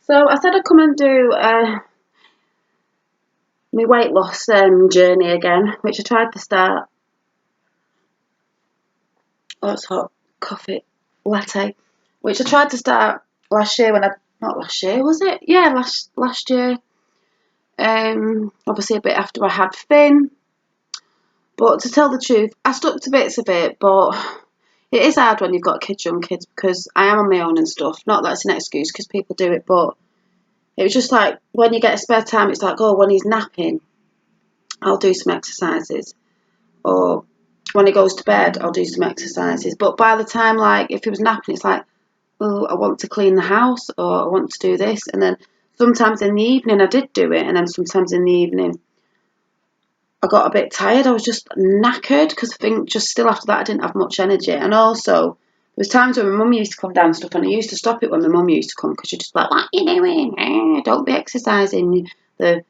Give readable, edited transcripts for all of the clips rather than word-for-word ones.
So I said I'd come and do my weight loss journey again, which I tried to start. Oh, it's hot. Coffee latte, which I tried to start last year not last year, was it? Yeah, last year. Obviously a bit after I had Finn. But to tell the truth, I stuck to bits of it, but it is hard when you've got young kids, because I am on my own and stuff. Not that it's an excuse, because people do it, but it was just like, when you get a spare time, it's like, oh, when he's napping, I'll do some exercises. Or when he goes to bed, I'll do some exercises. But by the time, like, if he was napping, it's like, oh, I want to clean the house, or I want to do this. And then sometimes in the evening I did do it, and then sometimes in the evening I got a bit tired. I was just knackered, because I think just still after that I didn't have much energy. And also, there was times when my mum used to come down and stuff, and I used to stop it when my mum used to come, because she'd just be like, what are you doing? Don't be exercising. You're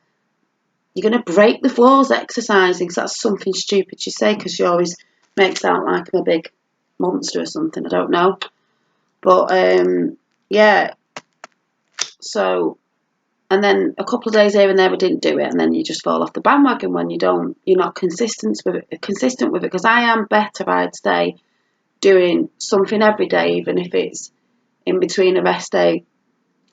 going to break the floors exercising, because that's something stupid she say, because she always makes out like I'm a big monster or something. I don't know. But, yeah. So, and then a couple of days here and there I didn't do it, and then you just fall off the bandwagon when you're not consistent with it. Because I am better, I'd say, doing something every day, even if it's in between a rest day,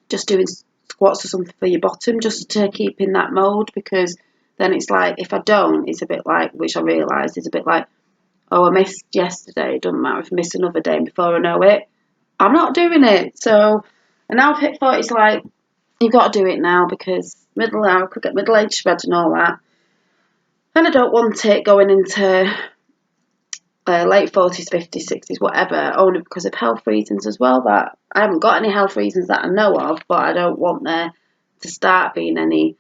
just doing squats or something for your bottom, just to keep in that mode. Because then it's like, if I don't, it's a bit like, which I realised is a bit like, oh, I missed yesterday, it doesn't matter if I miss another day, and before I know it, I'm not doing it. So, and now I've hit 40, it's like, you've got to do it now, because I could get middle age spread and all that, and I don't want it going into late 40s, 50s, 60s, whatever, only because of health reasons as well. That I haven't got any health reasons that I know of, but I don't want there to start being any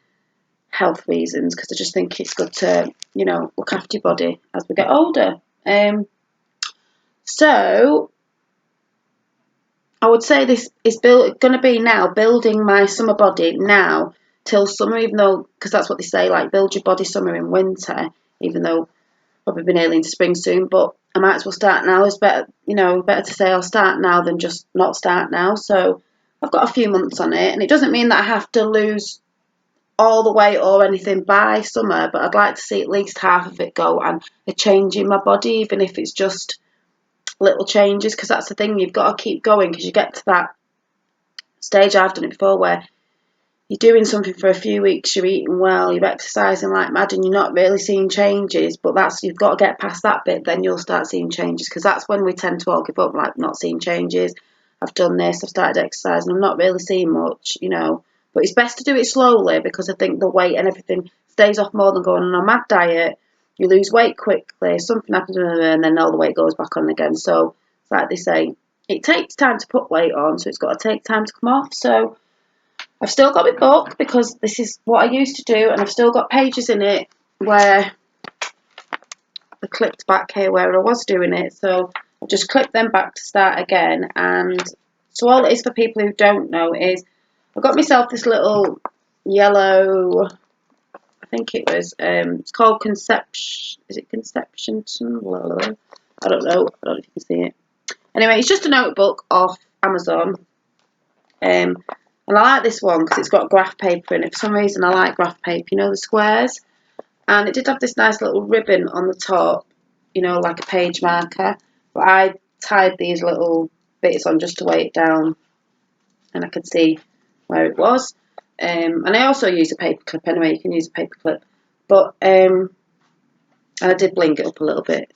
health reasons, because I just think it's good to, look after your body as we get older. So I would say this is going to be now building my summer body now till summer, even though, because that's what they say, like, build your body summer and winter, even though probably been early into spring soon. But I might as well start now. It's better, better to say I'll start now than just not start now. So I've got a few months on it, and it doesn't mean that I have to lose all the weight or anything by summer, but I'd like to see at least half of it go, and a change in my body, even if it's just little changes, because that's the thing, you've got to keep going, because you get to that stage, I've done it before, where you're doing something for a few weeks, you're eating well, you're exercising like mad, and you're not really seeing changes. But you've got to get past that bit, then you'll start seeing changes, because that's when we tend to all give up, like, not seeing changes. I've done this, I've started exercising, I'm not really seeing much, but it's best to do it slowly, because I think the weight and everything stays off more than going on a mad diet. You lose weight quickly, something happens, and then all the weight goes back on again. So it's like they say, it takes time to put weight on, so it's got to take time to come off. So I've still got my book, because this is what I used to do, and I've still got pages in it where I clipped back here where I was doing it. So I've just clipped them back to start again. And so all it is, for people who don't know, is I got myself this little yellow, I think it was, it's called Conception, is it Conception? I don't know if you can see it. Anyway, it's just a notebook off Amazon. And I like this one because it's got graph paper in it. For some reason, I like graph paper, the squares. And it did have this nice little ribbon on the top, like a page marker. But I tied these little bits on just to weigh it down, and I could see where it was. And I also use a paper clip anyway. You can use a paper clip. But and I did bling it up a little bit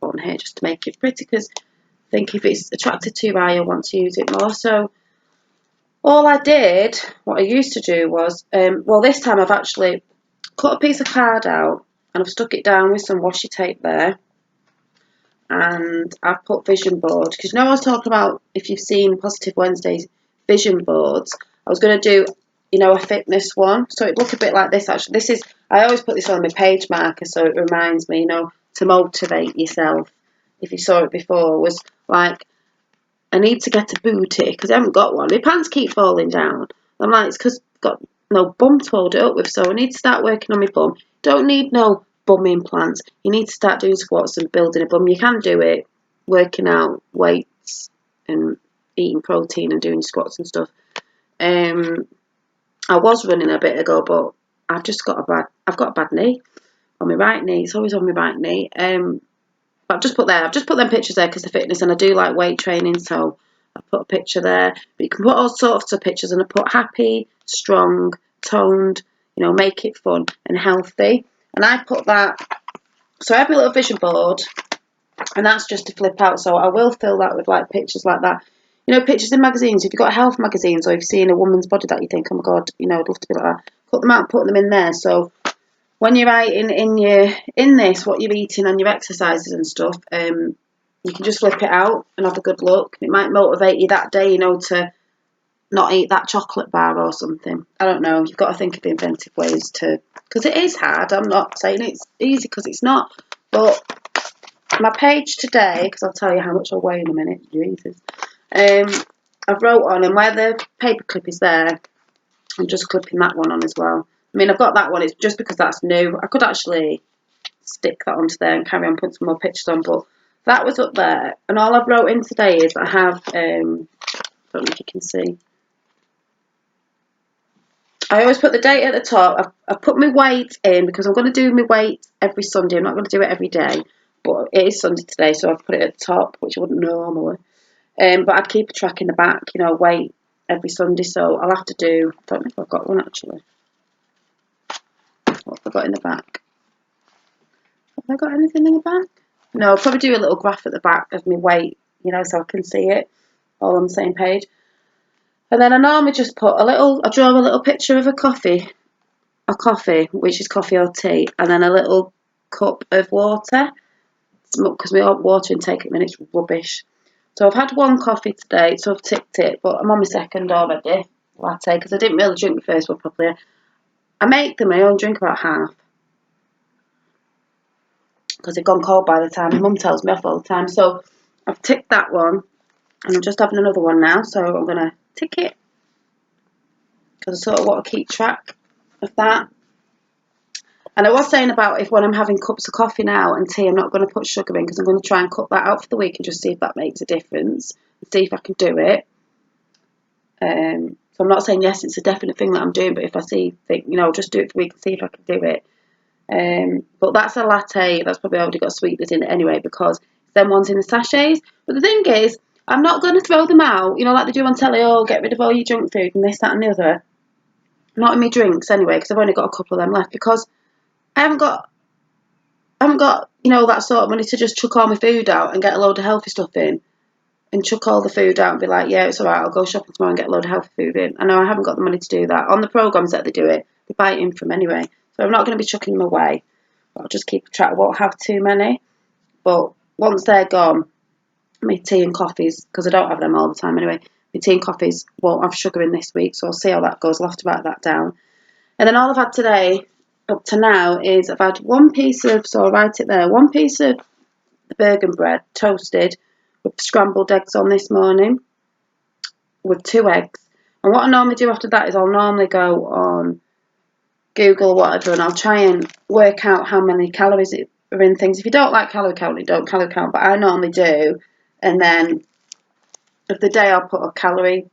on here just to make it pretty, because I think if it's attracted too high, you'll want to use it more. So all I did, what I used to do was, this time I've actually cut a piece of card out, and I've stuck it down with some washi tape there, and I've put vision board, because I was talking about, if you've seen Positive Wednesday's vision boards, I was going to do, a fitness one, so it'd look a bit like this. Actually, I always put this on my page marker, so it reminds me, to motivate yourself. If you saw it before, was like, I need to get a booty, because I haven't got one. My pants keep falling down. I'm like, it's because I've got no bum to hold it up with, so I need to start working on my bum. Don't need no bum implants. You need to start doing squats and building a bum. You can do it working out weights and eating protein and doing squats and stuff. I was running a bit ago, but I've got a bad knee on my right knee. It's always on my right knee. But I've just put them pictures there because of fitness, and I do like weight training, so I put a picture there. But you can put all sorts of pictures, and I put happy, strong, toned, make it fun and healthy. And I put that, so I have my little vision board, and that's just to flip out. So I will fill that with like pictures like that. Pictures in magazines. If you've got health magazines, or if you've seen a woman's body that you think, oh my God, I'd love to be like that, put them out, put them in there. So when you're writing in this what you're eating and your exercises and stuff, you can just flip it out and have a good look. It might motivate you that day, to not eat that chocolate bar or something. I don't know. You've got to think of inventive ways because it is hard. I'm not saying it's easy because it's not. But my page today, because I'll tell you how much I weigh in a minute. Jesus. I've wrote on, and where the paper clip is there, I'm just clipping that one on as well. I mean, I've got that one. It's just because that's new. I could actually stick that onto there and carry on putting some more pictures on, but that was up there. And all I've wrote in today is I have, I don't know if you can see, I always put the date at the top. I put my weight in because I'm going to do my weight every Sunday. I'm not going to do it every day, but it is Sunday today, so I've put it at the top, which I wouldn't normally. But I'd keep a track in the back, weight every Sunday, so I'll have to do, I don't know if I've got one actually. What have I got in the back? Have I got anything in the back? No, I'll probably do a little graph at the back of my weight, so I can see it all on the same page. And then I normally just put I draw a little picture of a coffee, which is coffee or tea, and then a little cup of water, because my water intake at the minute's rubbish. So I've had one coffee today, so I've ticked it, but I'm on my second already, latte, because I didn't really drink the first one properly. I make them, I only drink about half, because they've gone cold by the time. My mum tells me off all the time. So I've ticked that one, and I'm just having another one now, so I'm going to tick it, because I sort of want to keep track of that. And I was saying about if when I'm having cups of coffee now and tea, I'm not going to put sugar in, because I'm going to try and cut that out for the week and just see if that makes a difference, and see if I can do it. So I'm not saying yes, it's a definite thing that I'm doing, but if I think, just do it for the week and see if I can do it. But that's a latte. That's probably already got sweeteners in it anyway, because them ones in the sachets. But the thing is, I'm not going to throw them out, like they do on telly. Oh, get rid of all your junk food and this, that, and the other. Not in my drinks anyway, because I've only got a couple of them left. Because I haven't got, that sort of money to just chuck all my food out and get a load of healthy stuff in, and chuck all the food out and be like, yeah, it's alright, I'll go shopping tomorrow and get a load of healthy food in. I know I haven't got the money to do that. On the programmes that they do it, they buy it in from anyway. So I'm not going to be chucking them away. I'll just keep track. I won't have too many. But once they're gone, my tea and coffees, because I don't have them all the time anyway, my tea and coffees won't have sugar in this week, so I'll see how that goes. I'll have to write that down. And then all I've had today, up to now, is I've had one piece of, so I'll write it there, one piece of Bergen bread, toasted, with scrambled eggs on this morning, with 2 eggs. And what I normally do after that is I'll normally go on Google or whatever, and I'll try and work out how many calories are in things. If you don't like calorie counting, don't calorie count, but I normally do. And then of the day, I'll put a calorie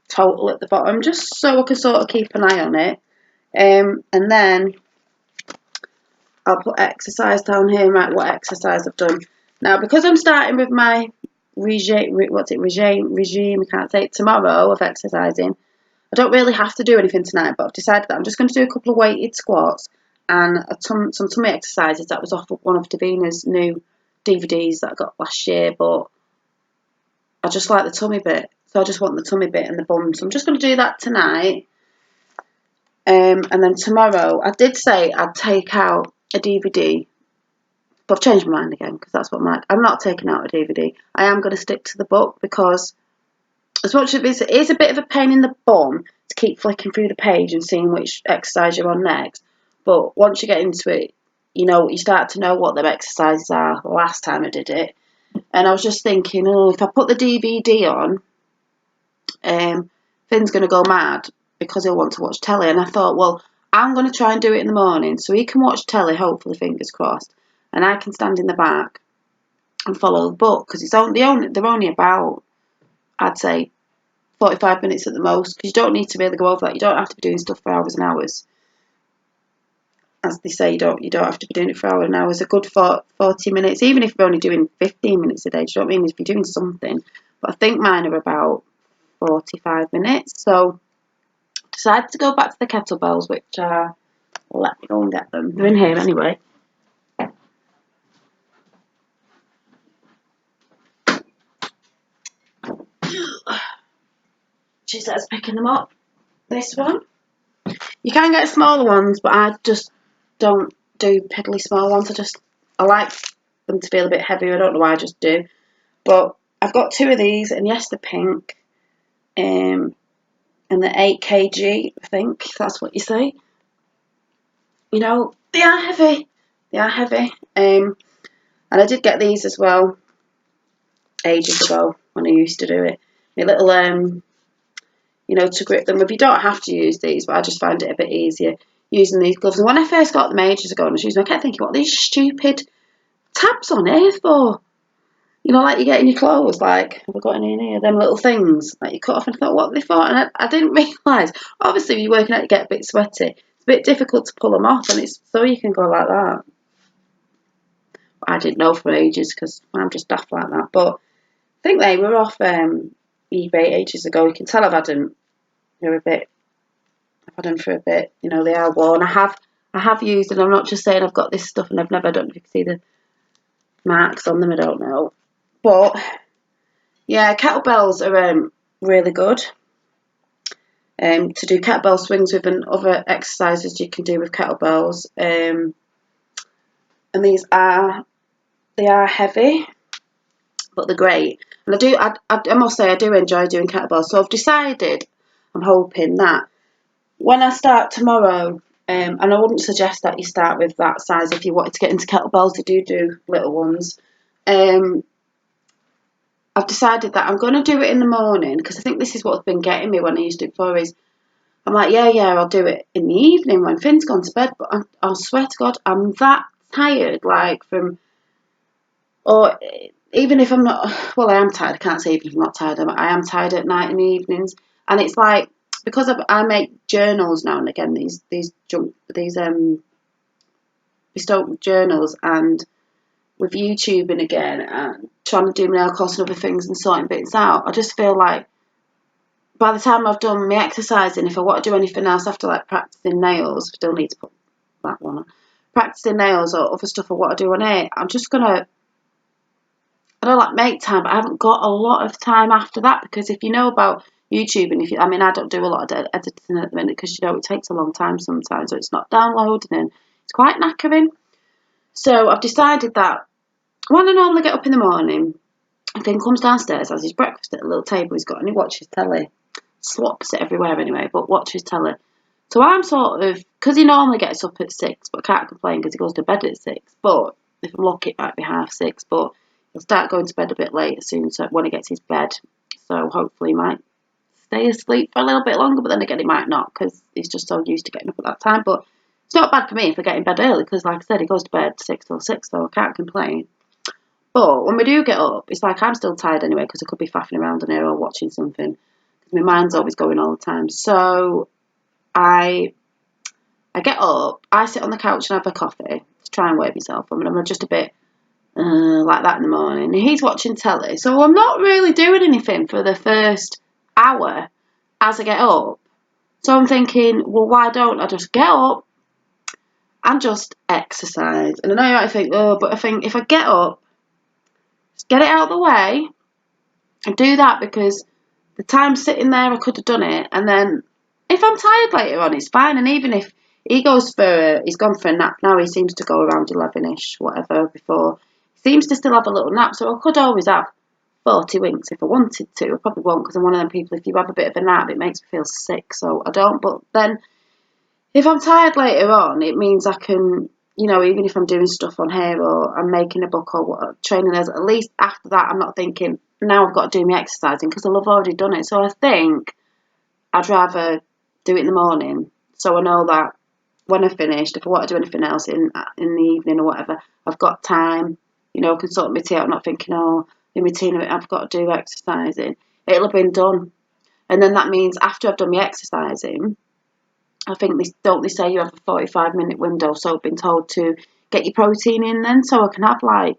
total at the bottom, just so I can sort of keep an eye on it. And then I'll put exercise down here, right, what exercise I've done. Now, because I'm starting with my regime, I can't say it, tomorrow of exercising, I don't really have to do anything tonight, but I've decided that I'm just going to do a couple of weighted squats and some tummy exercises. That was off of one of Davina's new DVDs that I got last year, but I just like the tummy bit, so I just want the tummy bit and the bum. So I'm just going to do that tonight. And then tomorrow, I did say I'd take out a DVD, but I've changed my mind again, because that's what I'm not taking out a DVD. I am going to stick to the book, because as much as it is a bit of a pain in the bum to keep flicking through the page and seeing which exercise you're on next, but once you get into it, you start to know what the exercises are. The last time I did it, and I was just thinking, if I put the DVD on, Finn's going to go mad because he'll want to watch telly. And I thought, well, I'm going to try and do it in the morning so he can watch telly, hopefully, fingers crossed, and I can stand in the back and follow the book, because they're only about, I'd say, 45 minutes at the most, because you don't need to really go over that. You don't have to be doing stuff for hours and hours. As they say, you don't have to be doing it for hours and hours. A good 40 minutes, even if you're only doing 15 minutes a day, do you know what I mean? If you're doing something. But I think mine are about 45 minutes. So I decided to go back to the kettlebells, which are, let me go and get them. They're in here anyway. She says picking them up. This one. You can get smaller ones, but I just don't do piddly small ones. I like them to feel a bit heavier. I don't know why, I just do. But I've got 2 of these, and yes, they're pink. And they're 8 kg, I think, if that's what you say. You know, they are heavy. They are heavy. And I did get these as well ages ago when I used to do it. A little, you know, to grip them. If you don't have to use these, but I just find it a bit easier using these gloves. And when I first got them ages ago and I was using them, I kept thinking, what are these stupid tabs on here for? You know, like you get in your clothes, like, have I got any in here? Them little things, like you cut off, and I thought, what are they for? And I didn't realise, obviously, when you're working out, you get a bit sweaty. It's a bit difficult to pull them off, and it's so you can go like that. I didn't know for ages, because I'm just daft like that. But I think they were off eBay ages ago. You can tell I've had them. They're a bit. I've had them for a bit. You know, they are worn. I have used them. I'm not just saying I've got this stuff and I've never. I don't know if you can see the marks on them. I don't know. But yeah, kettlebells are really good. To do kettlebell swings with, and other exercises you can do with kettlebells. And these are heavy, but they're great. And I must say I do enjoy doing kettlebells. So I've decided, I'm hoping that when I start tomorrow, and I wouldn't suggest that you start with that size if you wanted to get into kettlebells. They do little ones. I've decided that I'm going to do it in the morning, because I think this is what's been getting me when I used to do it before, is I'm like, yeah, I'll do it in the evening when Finn's gone to bed, but I swear to God, I'm that tired, like or even if I'm not, well, I am tired, I can't say even if I'm not tired, I am tired at night in the evenings, and it's like, because I make journals now and again, these bespoke journals, and with YouTubing again, and trying to do nail course and other things and sorting bits out, I just feel like by the time I've done my exercising, if I want to do anything else after, like practicing nails, I still need to put that one on, practicing nails or other stuff I want to do on it, I'm just gonna, I don't like make time, but I haven't got a lot of time after that, because if you know about YouTube, and I mean, I don't do a lot of editing at the minute, because you know it takes a long time sometimes, so it's not downloading, and it's quite knackering. So I've decided that when I normally get up in the morning, Finn comes downstairs, has his breakfast at a little table he's got, and he watches telly. Slops it everywhere anyway, but watches telly. So I'm sort of, because he normally gets up at 6, but I can't complain because he goes to bed at 6. But if I'm lucky, it might be 6:30. But he'll start going to bed a bit later soon, so when he gets his bed. So hopefully he might stay asleep for a little bit longer, but then again he might not, because he's just so used to getting up at that time. But it's not bad for me if I get in bed early, because like I said, he goes to bed 6 till 6, so I can't complain. But when we do get up, it's like I'm still tired anyway, because I could be faffing around in here or watching something, because my mind's always going all the time. So I get up, I sit on the couch and have a coffee to try and wake myself up, and I'm just a bit like that in the morning. He's watching telly, so I'm not really doing anything for the first hour as I get up. So I'm thinking, well, why don't I just get up and just exercise? And I know you might think, oh, but I think if I get up, just get it out of the way and do that, because the time sitting there, I could have done it, and then if I'm tired later on, it's fine. And even if he's gone for a nap now, he seems to go around 11ish, whatever, before. He seems to still have a little nap, so I could always have 40 winks if I wanted to. I probably won't, because I'm one of them people, if you have a bit of a nap, it makes me feel sick, so I don't. But then, if I'm tired later on, it means I can, you know, even if I'm doing stuff on here, or I'm making a book, or what, training as, at least after that, I'm not thinking, now I've got to do my exercising, because I'll have already done it. So I think I'd rather do it in the morning, so I know that when I've finished, if I want to do anything else in the evening or whatever, I've got time, you know, I can sort my tea out, not thinking, oh, in routine, I've got to do exercising. It'll have been done. And then that means after I've done my exercising, I think they say you have a 45-minute window, so I've been told to get your protein in then, so I can have like,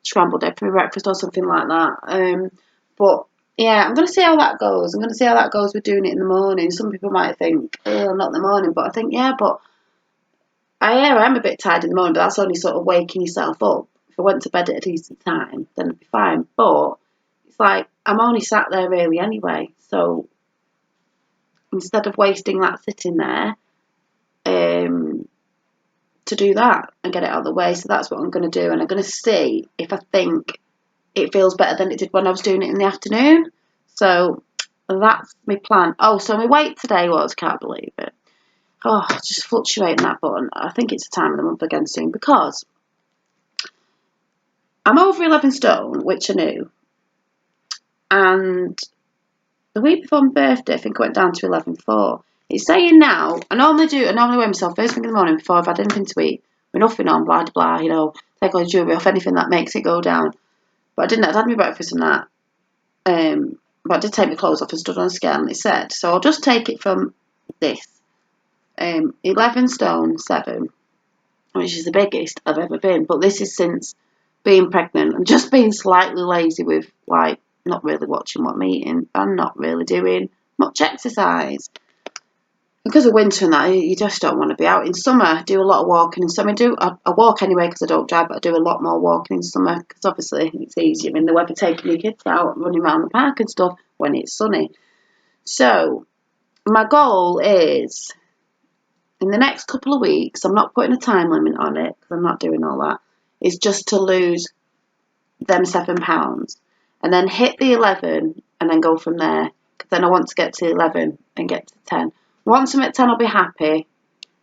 scrambled egg for breakfast or something like that. But yeah, I'm going to see how that goes. I'm going to see how that goes with doing it in the morning. Some people might think, oh, not in the morning, but I think, yeah, but I am a bit tired in the morning, but that's only sort of waking yourself up. If I went to bed at a decent time, then it'd be fine. But it's like, I'm only sat there really anyway, so instead of wasting that sitting there, to do that and get it out of the way. So that's what I'm going to do, and I'm going to see if I think it feels better than it did when I was doing it in the afternoon. So that's my plan. Oh, so my weight today was, can't believe it. Oh, just fluctuating that button. I think it's the time of the month again soon, because I'm over 11 stone, which I knew. And the week before my birthday, I think I went down to 11.4. It's saying now, I normally weigh myself first thing in the morning before I've had anything to eat, with nothing on, blah, blah, take all the jewellery off, anything that makes it go down. But I didn't, I'd had my breakfast and that. But I did take my clothes off and stood on a scale, and it said, so I'll just take it from this. 11 stone 7, which is the biggest I've ever been. But this is since being pregnant and just being slightly lazy with, like, not really watching what I'm eating and not really doing much exercise. Because of winter and that, you just don't want to be out. In summer, I do a lot of walking. In summer, I walk anyway because I don't drive, but I do a lot more walking in summer because obviously it's easier in the weather taking your kids out, running around the park and stuff when it's sunny. So my goal is, in the next couple of weeks, I'm not putting a time limit on it because I'm not doing all that, is just to lose them £7 and then hit the 11 and then go from there, because then I want to get to 11 and get to 10. Once I'm at 10, I'll be happy,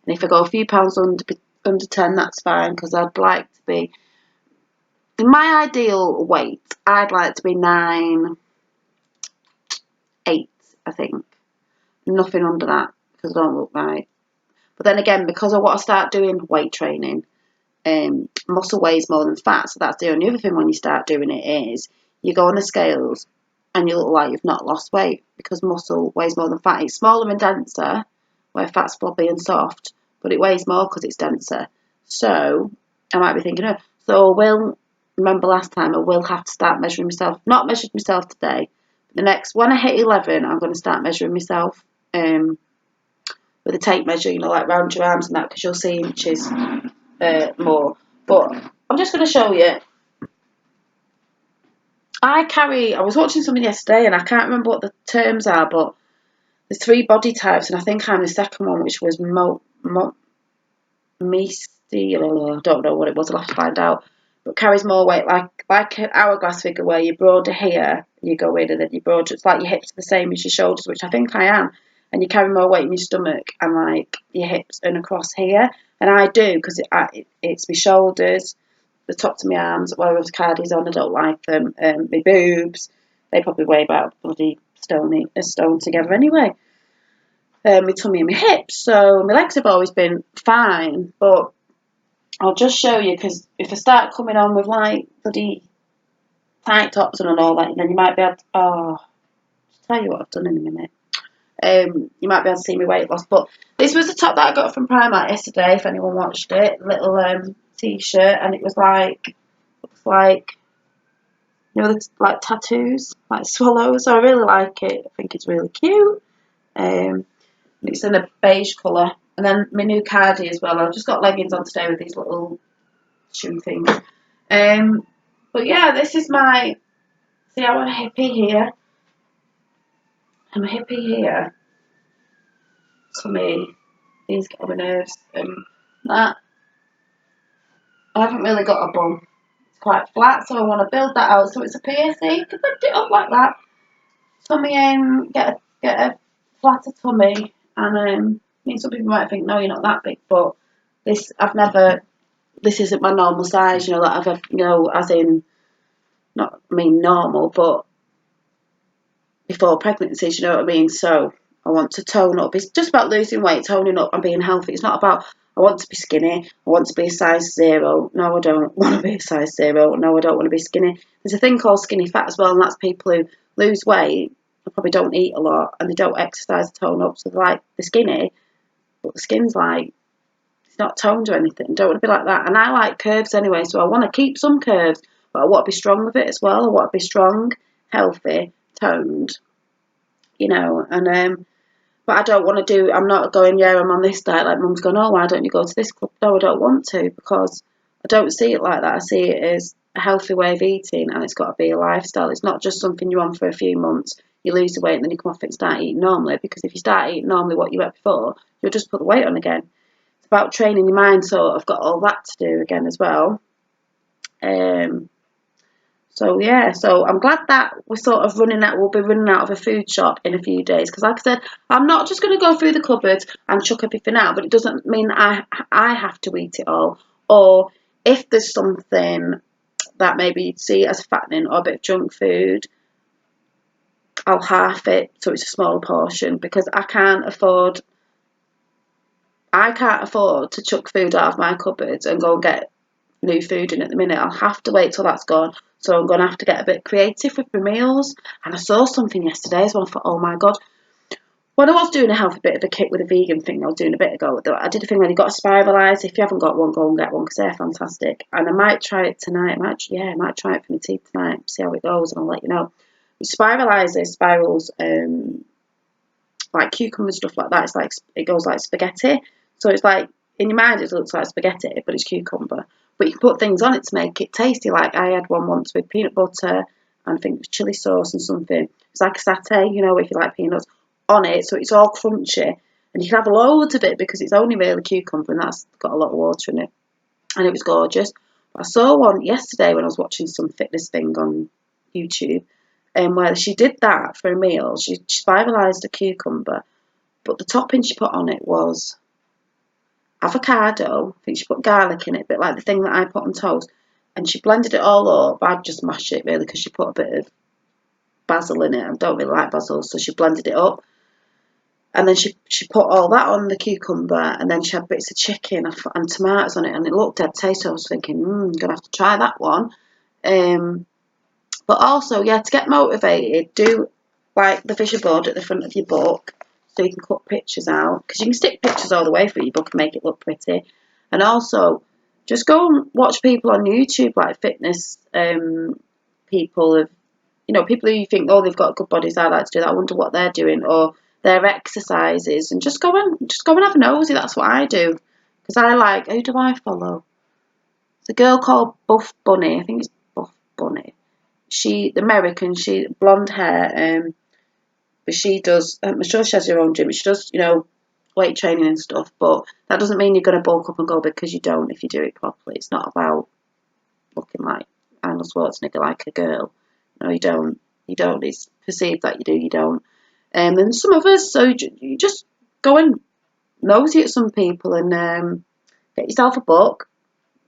and if I go a few pounds under 10, that's fine, because I'd like to be, in my ideal weight, I'd like to be 9'8", I think. Nothing under that, because I don't look right. But then again, because I want to start doing weight training, muscle weighs more than fat, so that's the only other thing when you start doing it is you go on the scales and you look like you've not lost weight, because muscle weighs more than fat. It's smaller and denser, where fat's floppy and soft, but it weighs more because it's denser. So I might be thinking, oh, so I will, remember last time, I will have to start measuring myself. Not measured myself today, but the next, when I hit 11, I'm going to start measuring myself with a tape measure, like round your arms and that, because you'll see inches more. But I'm just going to show you. I was watching something yesterday and I can't remember what the terms are, but there's 3 body types, and I think I'm the second one, which was Misty, I don't know what it was, I'll have to find out, but carries more weight, like an hourglass figure, where you're broader here, you go in, and then you're broader, it's like your hips are the same as your shoulders, which I think I am, and you carry more weight in your stomach and like your hips and across here, and I do, because it's my shoulders, the tops of my arms, whereas Cardi's on, I don't like them, my boobs, they probably weigh about bloody a stone together anyway. My tummy and my hips, so my legs have always been fine, but I'll just show you, because if I start coming on with like bloody tight tops and all that, then you might be able to, I'll tell you what I've done in a minute. You might be able to see my weight loss, but this was the top that I got from Primark yesterday, if anyone watched it, little t-shirt, and it was like, looks like, like tattoos, like swallows, so I really like it, I think it's really cute. It's in a beige colour. And then my new cardi as well. I've just got leggings on today with these little shoe things. But yeah, this is my, see how I'm a hippie here. I'm a hippie here. For me, these get on my nerves. That, I haven't really got a bum. It's quite flat, so I want to build that out. So it's a piercing. You can lift it up like that. Tummy get a flatter tummy. And I mean, some people might think, no, you're not that big, but this isn't my normal size, that I've ever, as in, not, I mean, normal, but before pregnancy, you know what I mean? So I want to tone up. It's just about losing weight, toning up and being healthy. It's not about, I want to be skinny, I want to be a size 0. No, I don't want to be a size 0. No, I don't want to be skinny. There's a thing called skinny fat as well, and that's people who lose weight. probably don't eat a lot and they don't exercise to tone up, so they're skinny, but the skin's it's not toned or anything. Don't want to be like that. And I like curves anyway, so I want to keep some curves, but I want to be strong with it as well. I want to be strong, healthy, toned, and but I don't want to I'm not going, yeah, I'm on this diet, like mum's going, oh, why don't you go to this club? No, I don't want to, because I don't see it like that. I see it as a healthy way of eating, and it's got to be a lifestyle. It's not just something you're on for a few months, you lose the weight and then you come off it and start eating normally, because if you start eating normally what you ate before, you'll just put the weight on again. It's about training your mind, so I've got all that to do again as well. So yeah, so I'm glad that we're sort of we'll be running out of a food shop in a few days, because like I said, I'm not just going to go through the cupboards and chuck everything out, but it doesn't mean I have to eat it all. Or if there's something that maybe you'd see as fattening or a bit of junk food, I'll half it so it's a small portion, because I can't afford to chuck food out of my cupboards and go and get new food in at the minute. I'll have to wait till that's gone. So I'm going to have to get a bit creative with my meals. And I saw something yesterday as well. I thought, oh my God. When I was doing a healthy bit of a kick with a vegan thing I was doing a bit ago, I did a thing where you got to spiralise. If you haven't got one, go and get one, because they're fantastic. And I might try it tonight. I might try it for my tea tonight, see how it goes, and I'll let you know. Spirals, like cucumber and stuff like that. It's like, it goes like spaghetti. So it's like, in your mind it looks like spaghetti, but it's cucumber. But you can put things on it to make it tasty. Like I had one once with peanut butter and I think it was chili sauce and something. It's like a satay, if you like peanuts, on it. So it's all crunchy. And you can have loads of it because it's only really cucumber and that's got a lot of water in it. And it was gorgeous. I saw one yesterday when I was watching some fitness thing on YouTube, where she did that for a meal. She spiralised a cucumber, but the topping she put on it was avocado. I think she put garlic in it, a bit like the thing that I put on toast. And she blended it all up. I'd just mash it really because she put a bit of basil in it. I don't really like basil, so she blended it up. And then she put all that on the cucumber, and then she had bits of chicken and tomatoes on it, and it looked dead tasty. I was thinking, I'm going to have to try that one. But also, yeah, to get motivated, do like the vision board at the front of your book, so you can cut pictures out, because you can stick pictures all the way through your book and make it look pretty. And also, just go and watch people on YouTube, like fitness people of, people who you think, oh, they've got good bodies, I like to do that, I wonder what they're doing, or their exercises, and just go and have a nosy. That's what I do, because I like, who do I follow? It's a girl called Buff Bunny. I think it's Buff Bunny. She, the American, she blonde hair, but she does. I'm sure she has her own gym. She does, weight training and stuff. But that doesn't mean you're going to bulk up and go, because you don't if you do it properly. It's not about looking like Arnold Schwarzenegger, like a girl. No, you don't. You don't. It's perceived that you do. You don't. And some of us, so you just go and nosy at some people and get yourself a book,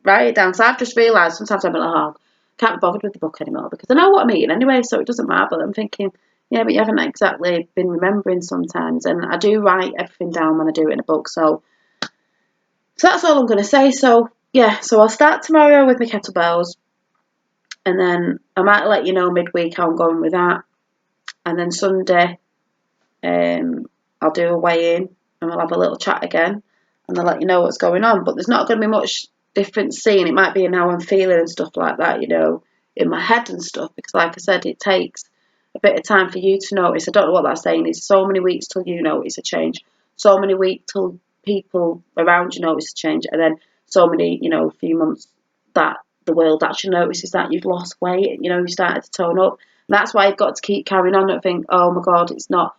write it down. So I've just realised sometimes I'm like, oh, can't be bothered with the book anymore because I know what I'm eating anyway, so it doesn't matter. But I'm thinking, yeah, but you haven't exactly been remembering sometimes. And I do write everything down when I do it in a book. So that's all I'm going to say. So yeah, so I'll start tomorrow with my kettlebells, and then I might let you know midweek how I'm going with that. And then Sunday, I'll do a weigh-in and we'll have a little chat again, and I'll let you know what's going on. But there's not going to be much difference seeing. It might be in how I'm feeling and stuff like that, in my head and stuff, because like I said, it takes a bit of time for you to notice. I don't know what that's saying is. So many weeks till you notice a change, so many weeks till people around you notice a change, and then so many, few months that the world actually notices that you've lost weight, you started to tone up. And that's why you've got to keep carrying on and think, oh my God, it's not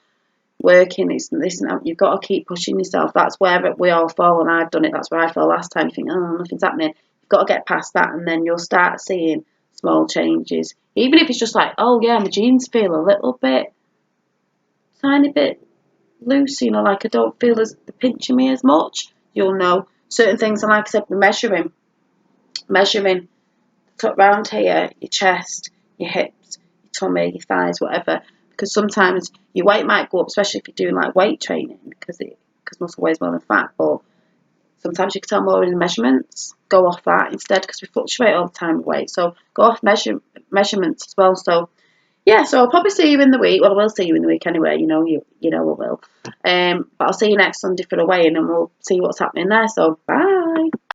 working, it's this and that. You've got to keep pushing yourself. That's where we all fall, and I've done it. That's where I fell last time. You think, oh, nothing's happening. You've got to get past that, and then you'll start seeing small changes. Even if it's just like, oh yeah, my jeans feel a little bit, tiny bit loose, like I don't feel as they're pinching me as much. You'll know certain things, and like I said, measuring around here, your chest, your hips, your tummy, your thighs, whatever. Because sometimes your weight might go up, especially if you're doing like weight training, because muscle weighs more than fat. But sometimes you can tell more in the measurements. Go off that instead, because we fluctuate all the time with weight. So go off measurements as well. So yeah, so I'll probably see you in the week. Well, I will see you in the week anyway. You know I will. But I'll see you next Sunday for the weigh-in, and we'll see what's happening there. So bye.